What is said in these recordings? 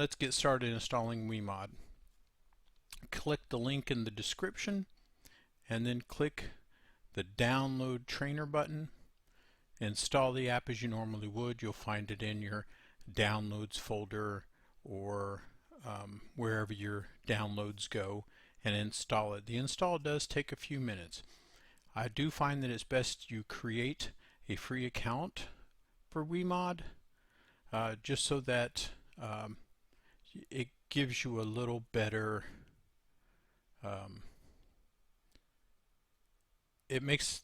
let's get started installing WEMOD. Click the link in the description and then click the download trainer button. Install the app as you normally would. You'll find it in your downloads folder or wherever your downloads go, and install it. The install does take a few minutes. I do find that it's best you create a free account for WEMOD just so that it gives you a little better, it makes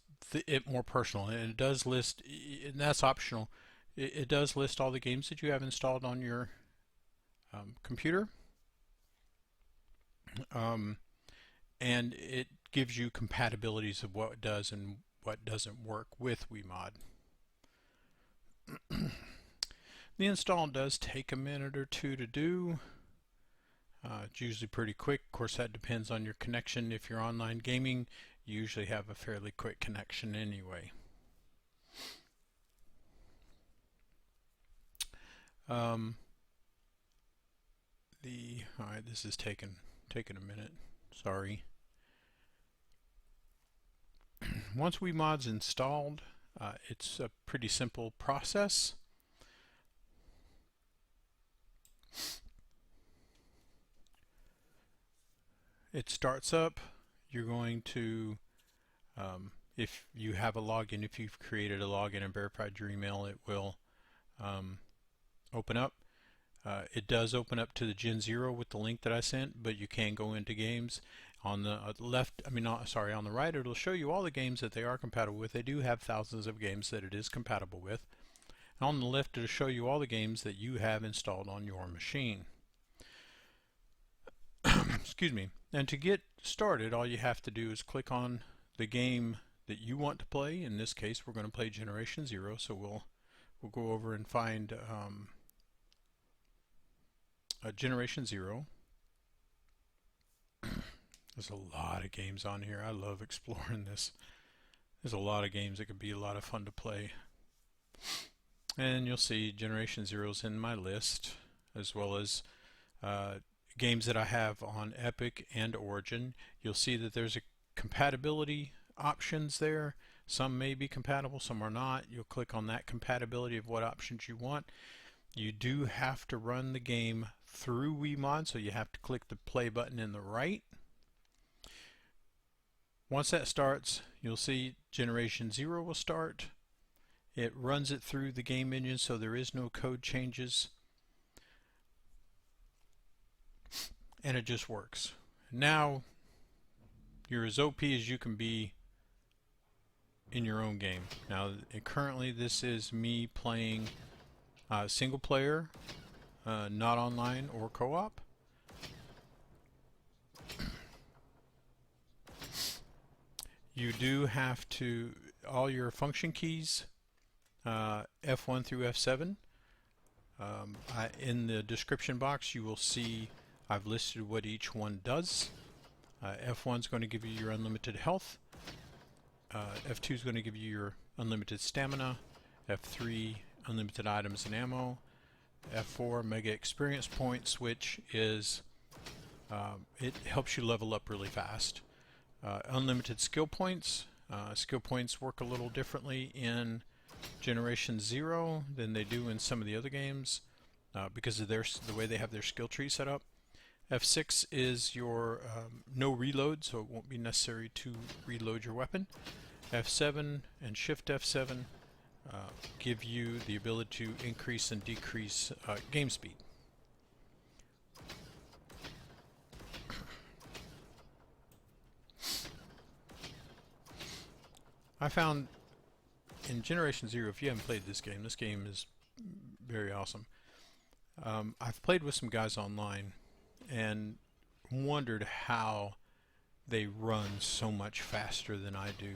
it more personal, and it does list, and that's optional, it does list all the games that you have installed on your computer, and it gives you compatibilities of what does and what doesn't work with WEMOD. The install does take a minute or two to do. It's usually pretty quick. Of course, that depends on your connection. If you're online gaming, you usually have a fairly quick connection anyway. Alright, this is taking a minute. Sorry. Once WEMOD's installed, it's a pretty simple process. It starts up. You're going to, if you have a login, if you've created a login and verified your email, it will open up. It does open up to the Gen 0 with the link that I sent, but you can go into games. On the left, on the right, it'll show you all the games that they are compatible with. They do have thousands of games that it is compatible with. And on the left, it'll show you all the games that you have installed on your machine. Excuse me. And to get started, all you have to do is click on the game that you want to play. In this case, we're going to play Generation 0, so we'll go over and find Generation 0. There's a lot of games on here. I love exploring this. There's a lot of games that could be a lot of fun to play. And you'll see Generation 0's in my list, as well as games that I have on Epic and Origin. You'll see that there's a compatibility options there. Some may be compatible, some are not. You'll click on that compatibility of what options you want. You do have to run the game through WEMOD, so you have to click the play button in the right. Once that starts, you'll see Generation 0 will start. It runs it through the game engine, so there is no code changes. And it just works. Now you're as OP as you can be in your own game. Now currently this is me playing single player, not online or co-op. You do have to, all your function keys, F1 through F7, in the description box you will see I've listed what each one does. F1 is going to give you your unlimited health. F2 is going to give you your unlimited stamina. F3, unlimited items and ammo. F4, mega experience points, which is, it helps you level up really fast. Unlimited skill points. Skill points work a little differently in Generation 0 than they do in some of the other games because of the way they have their skill tree set up. F6 is your no reload, so it won't be necessary to reload your weapon. F7 and Shift F7 give you the ability to increase and decrease game speed. I found in Generation 0, if you haven't played this game is very awesome. I've played with some guys online and wondered how they run so much faster than I do.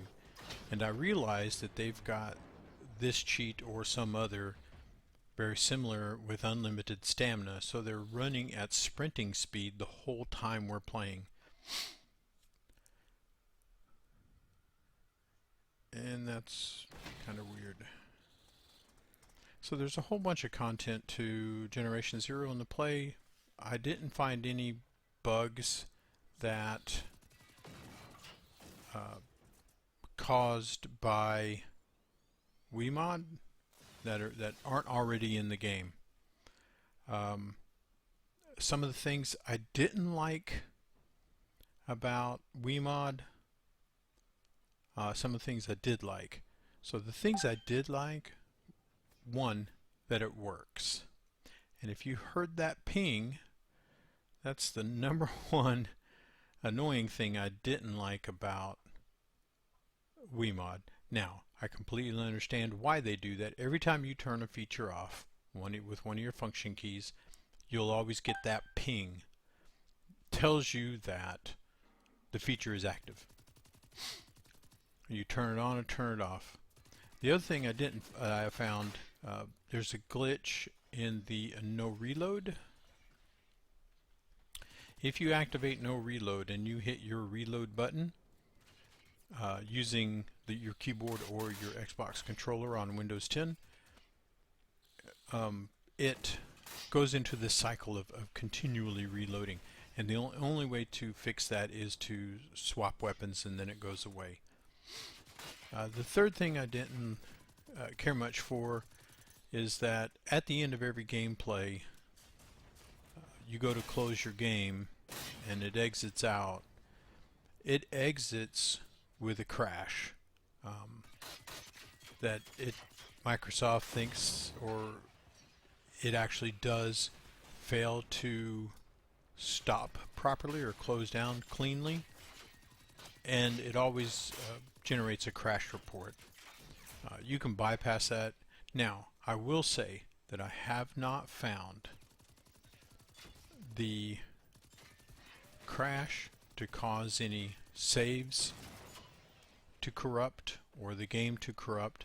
And I realized that they've got this cheat or some other very similar with unlimited stamina, so they're running at sprinting speed the whole time we're playing. And that's kind of weird. So there's a whole bunch of content to Generation 0 in the play. I didn't find any bugs that caused by WEMOD that aren't already in the game. Some of the things I didn't like about WEMOD, some of the things I did like. So the things I did like, one, that it works. And if you heard that ping, that's the number one annoying thing I didn't like about WEMOD. Now, I completely understand why they do that. Every time you turn a feature off with one of your function keys, you'll always get that ping. Tells you that the feature is active. You turn it on or turn it off. The other thing I found, there's a glitch in the no reload. If you activate no reload and you hit your reload button using your keyboard or your Xbox controller on Windows 10, it goes into this cycle of continually reloading. And the only way to fix that is to swap weapons, and then it goes away. The third thing I didn't care much for is that at the end of every gameplay, you go to close your game and it exits out. It exits with a crash. That Microsoft thinks, or it actually does, fail to stop properly or close down cleanly, and it always generates a crash report. You can bypass that. Now, I will say that I have not found the crash to cause any saves to corrupt or the game to corrupt.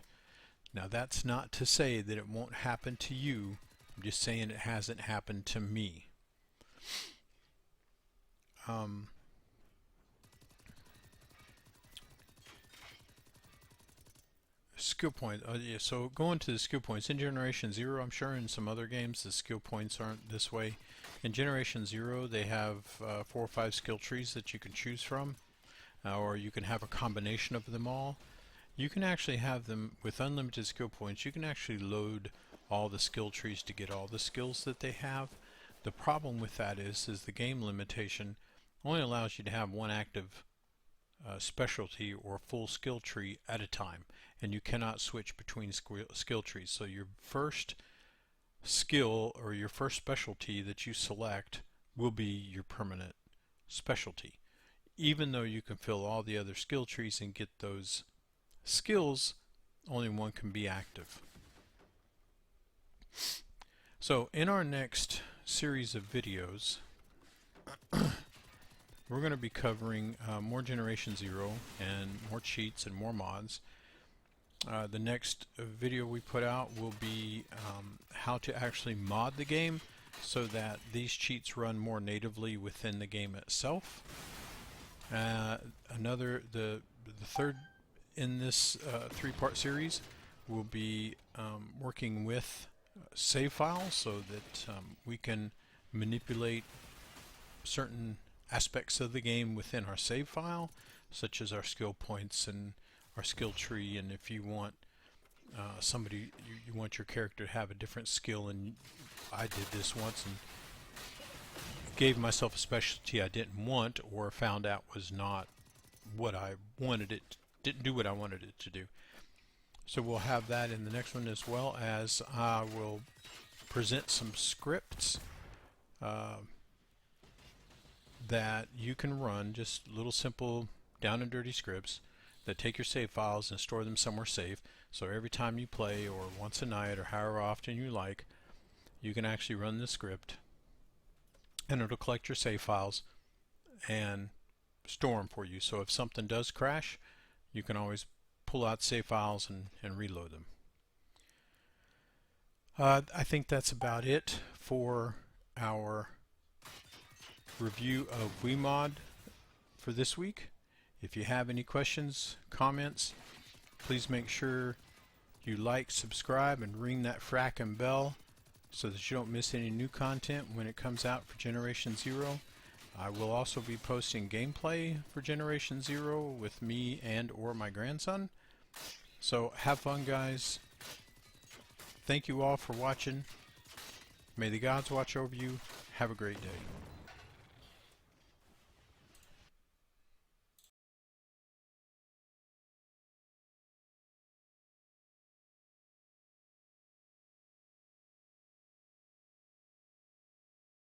Now, that's not to say that it won't happen to you. I'm just saying it hasn't happened to me. Skill points. Yeah, so going to the skill points in Generation 0, I'm sure in some other games the skill points aren't this way. In Generation 0, they have 4 or 5 skill trees that you can choose from, or you can have a combination of them all. You can actually have them with unlimited skill points. You can actually load all the skill trees to get all the skills that they have. The problem with that is the game limitation only allows you to have one active specialty or full skill tree at a time, and you cannot switch between skill trees. So your first skill or your first specialty that you select will be your permanent specialty. Even though you can fill all the other skill trees and get those skills, only one can be active. So in our next series of videos, we're going to be covering more Generation 0 and more cheats and more mods. The next video we put out will be how to actually mod the game so that these cheats run more natively within the game itself. The third in this 3-part series will be working with save files so that we can manipulate certain aspects of the game within our save file, such as our skill points and our skill tree. And if you want you want your character to have a different skill, and I did this once and gave myself a specialty I didn't want, or found out was not what I wanted it, didn't do what I wanted it to do. So we'll have that in the next one, as well as I will present some scripts that you can run, just little simple down and dirty scripts that take your save files and store them somewhere safe. So every time you play, or once a night, or however often you like, you can actually run the script and it'll collect your save files and store them for you. So if something does crash, you can always pull out save files and reload them. I think that's about it for our review of WEMOD for this week. If you have any questions, comments, please make sure you like, subscribe, and ring that frackin' bell so that you don't miss any new content when it comes out for Generation Zero. I will also be posting gameplay for Generation Zero with me and or my grandson. So have fun, guys. Thank you all for watching. May the gods watch over you. Have a great day.